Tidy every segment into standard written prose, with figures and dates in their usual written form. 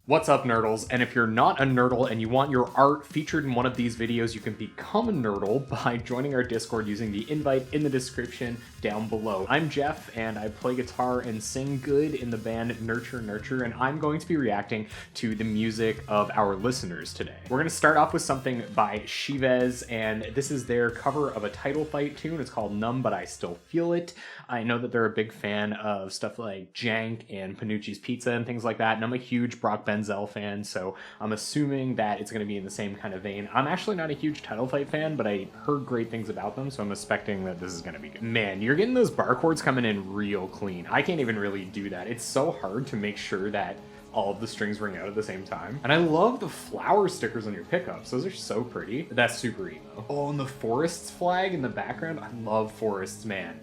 What's up, nerdles? And if you're not a nerdle and you want your art featured in one of these videos, you can become a nerdle by joining our Discord using the invite in the description down below. I'm Jeff, and I play guitar and sing good in the band Nurture Nurture, and I'm going to be reacting to the music of our listeners today. We're going to start off with something by Shivez, and this is their cover of a Title Fight tune. It's called Numb, But I Still Feel It. I know that they're a big fan of stuff like Jank and Panucci's Pizza and things like that, and I'm a huge Brock Benzel fan, so I'm assuming that it's going to be in the same kind of vein. I'm actually not a huge Title Fight fan, but I heard great things about them, so I'm expecting that this is going to be good. Man, you're getting those bar chords coming in real clean. I can't even really do that. It's so hard to make sure that all of the strings ring out at the same time. And I love the flower stickers on your pickups. Those are so pretty. That's super emo. Oh, and the forests flag in the background. I love forests, man.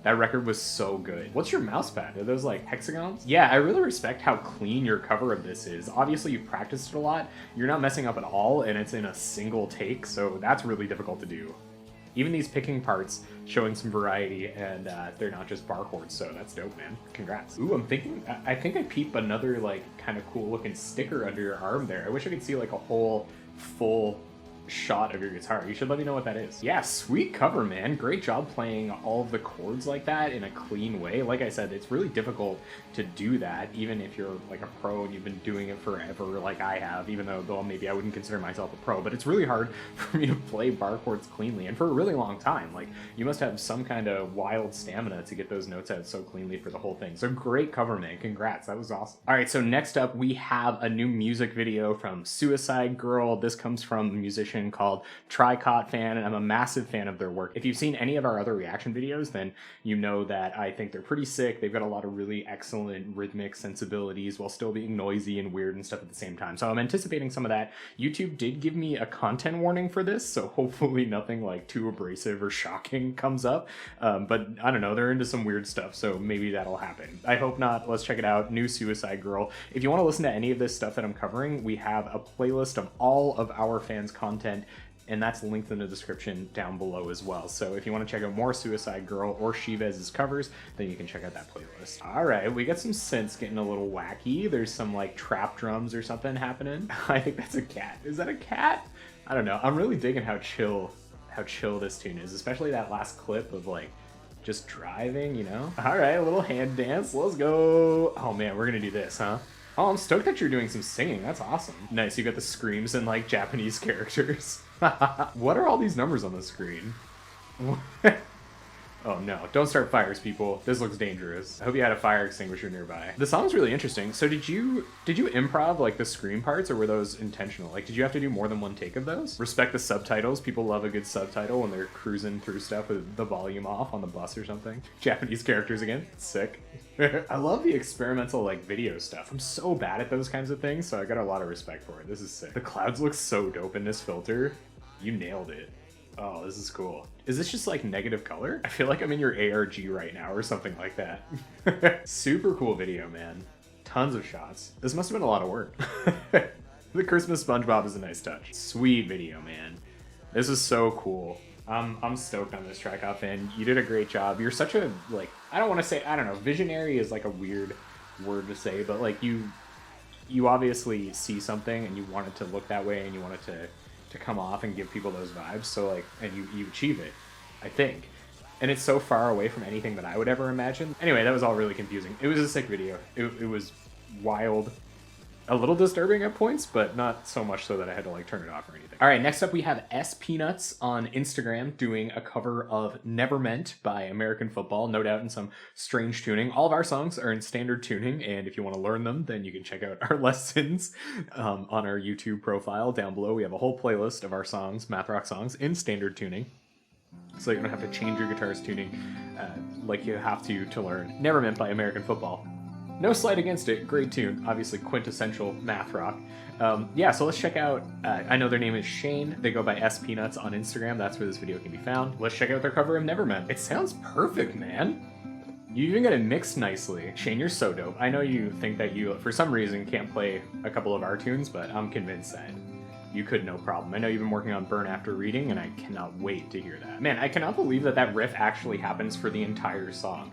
That record was so good. What's your mouse pad? Are those like hexagons? Yeah, I really respect how clean your cover of this is. Obviously, you've practiced it a lot. You're not messing up at all, and it's in a single take, so that's really difficult to do. Even these picking parts showing some variety, and they're not just bar chords, so that's dope, man. Congrats. Ooh, I think I peep another like kind of cool looking sticker under your arm there. I wish I could see like a whole full shot of your guitar. You should let me know what that is. Yeah, sweet cover, man. Great job playing all of the chords like that in a clean way. Like I said, it's really difficult to do that, even if you're like a pro and you've been doing it forever like I have, even though maybe I wouldn't consider myself a pro, but it's really hard for me to play bar chords cleanly and for a really long time. Like, you must have some kind of wild stamina to get those notes out so cleanly for the whole thing. So great cover, man. Congrats. That was awesome. All right, so next up we have a new music video from Suicide Girl. This comes from a musician called Tricot Fan, and I'm a massive fan of their work. If you've seen any of our other reaction videos, then you know that I think they're pretty sick. They've got a lot of really excellent rhythmic sensibilities while still being noisy and weird and stuff at the same time. So I'm anticipating some of that. YouTube did give me a content warning for this, so hopefully nothing like too abrasive or shocking comes up. But I don't know, they're into some weird stuff, so maybe that'll happen. I hope not. Let's check it out. New Suicide Girl. If you want to listen to any of this stuff that I'm covering, we have a playlist of all of our fans' content, and that's linked in the description down below as well. So if you want to check out more Suicide Girl or Shivez's covers, then you can check out that playlist. All right, we got some synths getting a little wacky. There's some like trap drums or something happening. I think that's a cat. Is that a cat? I don't know. I'm really digging how chill this tune is, especially that last clip of like just driving, you know? All right, a little hand dance. Let's go. Oh man, we're gonna do this, huh? Oh, I'm stoked that you're doing some singing. That's awesome. Nice, you got the screams and like Japanese characters. What are all these numbers on the screen? Oh no, don't start fires, people. This looks dangerous. I hope you had a fire extinguisher nearby. The song's really interesting. So did you improv like the scream parts, or were those intentional? Like, did you have to do more than one take of those? Respect the subtitles. People love a good subtitle when they're cruising through stuff with the volume off on the bus or something. Japanese characters again. Sick. I love the experimental like video stuff. I'm so bad at those kinds of things, so I got a lot of respect for it. This is sick. The clouds look so dope in this filter. You nailed it. Oh, this is cool. Is this just like negative color? I feel like I'm in your ARG right now or something like that. Super cool video, man. Tons of shots. This must have been a lot of work. The Christmas SpongeBob is a nice touch. Sweet video, man. This is so cool. I'm stoked on this track off, and you did a great job. You're such a, like, I don't want to say, I don't know, visionary is like a weird word to say, but like you obviously see something and you want it to look that way and you want it to come off and give people those vibes, so like, and you achieve it, I think. And it's so far away from anything that I would ever imagine. Anyway, that was all really confusing. It was a sick video. It was wild. A little disturbing at points, but not so much so that I had to like turn it off or anything. All right, next up we have S Peanuts on Instagram doing a cover of Never Meant by American Football, no doubt in some strange tuning. All of our songs are in standard tuning, and if you want to learn them, then you can check out our lessons on our YouTube profile down below. We have a whole playlist of our songs, math rock songs, in standard tuning, so you don't have to change your guitar's tuning like you have to learn Never Meant by American Football. No slight against it, great tune, obviously quintessential math rock. Yeah, so let's check out, I know their name is Shane, they go by S Peanuts on Instagram, that's where this video can be found. Let's check out their cover of Never Meant. It sounds perfect, man. You even got it mixed nicely. Shane, you're so dope. I know you think that you, for some reason, can't play a couple of our tunes, but I'm convinced that you could no problem. I know you've been working on Burn After Reading, and I cannot wait to hear that. Man, I cannot believe that that riff actually happens for the entire song.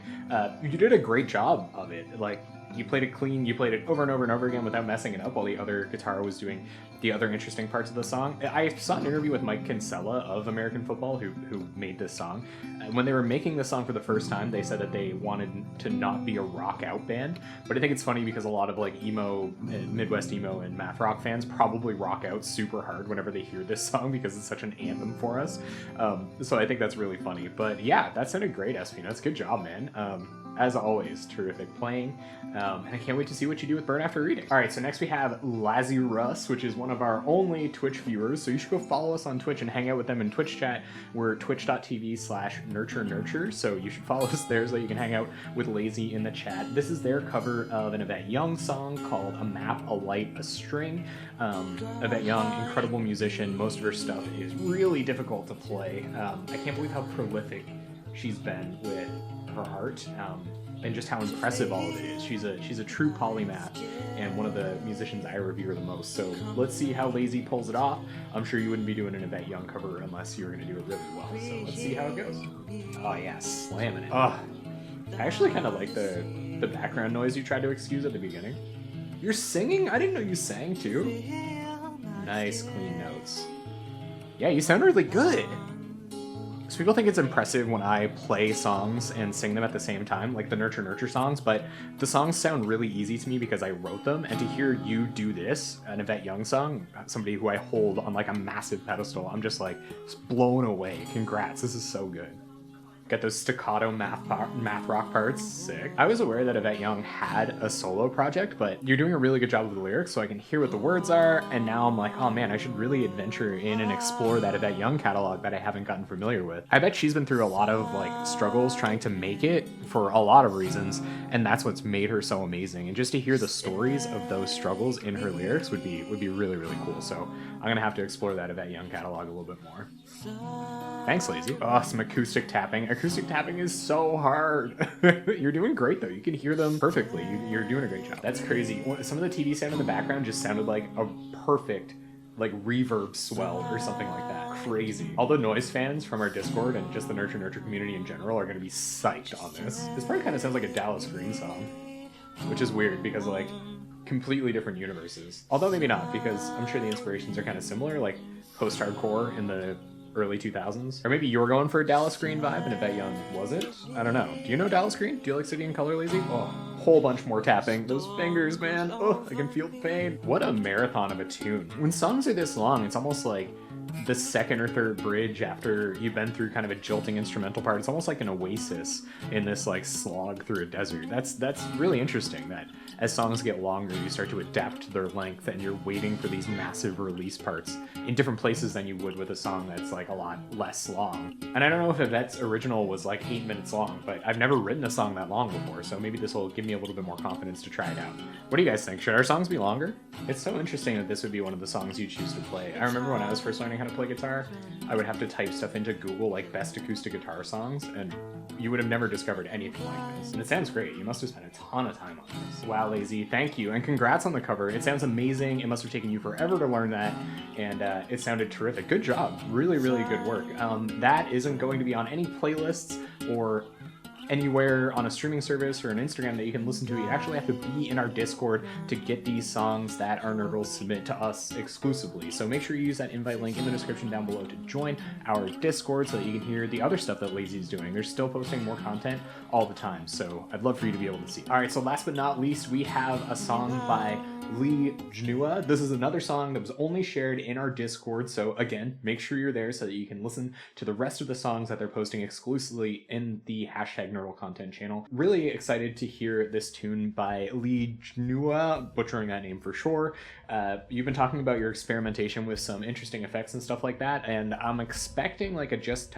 You did a great job of it. Like, You played it clean, you played it over and over and over again without messing it up while the other guitar was doing the other interesting parts of the song. I saw an interview with Mike Kinsella of American Football, who made this song. When they were making this song for the first time, they said that they wanted to not be a rock out band, but I think it's funny because a lot of like emo, Midwest emo and math rock fans probably rock out super hard whenever they hear this song because it's such an anthem for us. So I think that's really funny. But yeah, that sounded great, Espinots. Good job, man. As always, terrific playing, and I can't wait to see what you do with Burn After Reading. All right, so next we have Lazzy Russ, which is one of our only Twitch viewers, so you should go follow us on Twitch and hang out with them in Twitch chat. We're twitch.tv/nurture, so you should follow us there so you can hang out with Lazy in the chat. This is their cover of an Yvette Young song called A Map, a Light, a String. Yvette Young, incredible musician. Most of her stuff is really difficult to play. I can't believe how prolific she's been with her art, and just how impressive all of it is. She's a true polymath and one of the musicians I revere the most. So let's see how Lazy pulls it off. I'm sure you wouldn't be doing an Yvette Young cover unless you were going to do it really well. So let's see how it goes. Oh yeah, slamming it. Oh, I actually kind of like the background noise you tried to excuse at the beginning. You're singing? I didn't know you sang too. Nice clean notes. Yeah, you sound really good. So people think it's impressive when I play songs and sing them at the same time, like the Nurture songs, but the songs sound really easy to me because I wrote them, and to hear you do this, an Yvette Young song, somebody who I hold on like a massive pedestal, I'm just like blown away. Congrats, this is so good. Got those staccato math rock parts, sick. I was aware that Yvette Young had a solo project, but you're doing a really good job with the lyrics, so I can hear what the words are, and now I'm like, oh man, I should really adventure in and explore that Yvette Young catalog that I haven't gotten familiar with. I bet she's been through a lot of like struggles trying to make it for a lot of reasons, and that's what's made her so amazing. And just to hear the stories of those struggles in her lyrics would be really, really cool. So I'm gonna have to explore that Yvette Young catalog a little bit more. Thanks, Lazy. Oh, some acoustic tapping. Acoustic tapping is so hard. You're doing great, though. You can hear them perfectly. You're doing a great job. That's crazy. Some of the TV sound in the background just sounded like a perfect, like, reverb swell or something like that. Crazy. All the noise fans from our Discord and just the Nurture community in general are going to be psyched on this. This part kind of sounds like a Dallas Green song, which is weird because, like, completely different universes. Although maybe not, because I'm sure the inspirations are kind of similar, like post-hardcore in the early 2000s. Or maybe you're going for a Dallas Green vibe and Yvette Young wasn't? I don't know. Do you know Dallas Green? Do you like City and Color, Lazy? Oh, whole bunch more tapping. Those fingers, man. Oh, I can feel the pain. What a marathon of a tune. When songs are this long, it's almost like the second or third bridge after you've been through kind of a jolting instrumental part. It's almost like an oasis in this like slog through a desert. That's really interesting that as songs get longer, you start to adapt to their length and you're waiting for these massive release parts in different places than you would with a song that's like a lot less long. And I don't know if Yvette's original was like 8 minutes long, but I've never written a song that long before, so maybe this will give me a little bit more confidence to try it out. What do you guys think? Should our songs be longer? It's so interesting that this would be one of the songs you choose to play. I remember when I was first learning how to play guitar, I would have to type stuff into Google, like best acoustic guitar songs, and you would have never discovered anything like this. And it sounds great. You must have spent a ton of time on this. Wow, Lazy, thank you, and congrats on the cover. It sounds amazing. It must have taken you forever to learn that, and it sounded terrific. Good job. Really, really good work. That isn't going to be on any playlists or anywhere on a streaming service or an Instagram that you can listen to. You actually have to be in our Discord to get these songs that our nerdles submit to us exclusively. So make sure you use that invite link in the description down below to join our Discord so that you can hear the other stuff that Lazy's doing. They're still posting more content all the time, so I'd love for you to be able to see. All right, so last but not least, we have a song by Lee Jnua. This is another song that was only shared in our Discord, so again, make sure you're there so that you can listen to the rest of the songs that they're posting exclusively in the #Nerdle content channel. Really excited to hear this tune by Lee Jnua, butchering that name for sure. You've been talking about your experimentation with some interesting effects and stuff like that, and I'm expecting like a just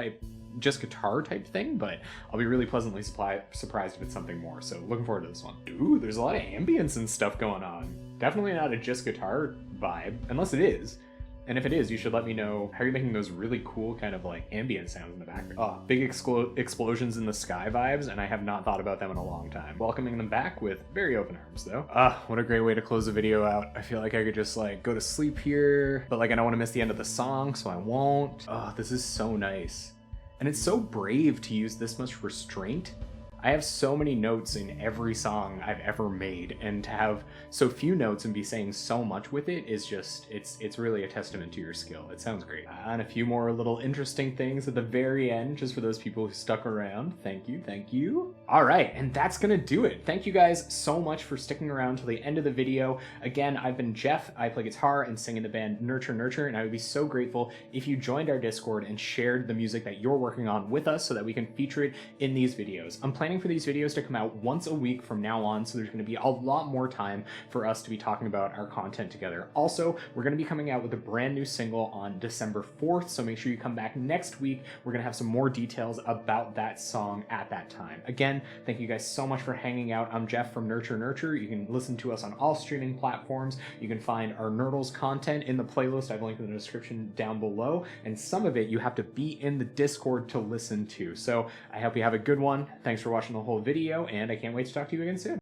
guitar type thing, but I'll be really pleasantly surprised if it's something more, so looking forward to this one. Ooh, there's a lot of ambience and stuff going on. Definitely not a just guitar vibe, unless it is. And if it is, you should let me know how you're making those really cool kind of like ambient sounds in the background. Oh, big explosions in the sky vibes, and I have not thought about them in a long time. Welcoming them back with very open arms though. What a great way to close the video out. I feel like I could just like go to sleep here, but like I don't want to miss the end of the song, so I won't. Oh, this is so nice. And it's so brave to use this much restraint I have so many notes in every song I've ever made, and to have so few notes and be saying so much with it is just, it's really a testament to your skill. It sounds great. And a few more little interesting things at the very end, just for those people who stuck around. Thank you, thank you. All right, and that's gonna do it. Thank you guys so much for sticking around till the end of the video. Again, I've been Jeff. I play guitar and sing in the band Nurture, and I would be so grateful if you joined our Discord and shared the music that you're working on with us so that we can feature it in these videos. I'm planning for these videos to come out once a week from now on, so there's going to be a lot more time for us to be talking about our content together. Also, we're going to be coming out with a brand new single on December 4th, so make sure you come back next week. We're going to have some more details about that song at that time. Again, thank you guys so much for hanging out. I'm Jeff from Nurture. You can listen to us on all streaming platforms. You can find our Nerdles content in the playlist I've linked in the description down below, and some of it you have to be in the Discord to listen to. So I hope you have a good one. Thanks for watching the whole video, and I can't wait to talk to you again soon.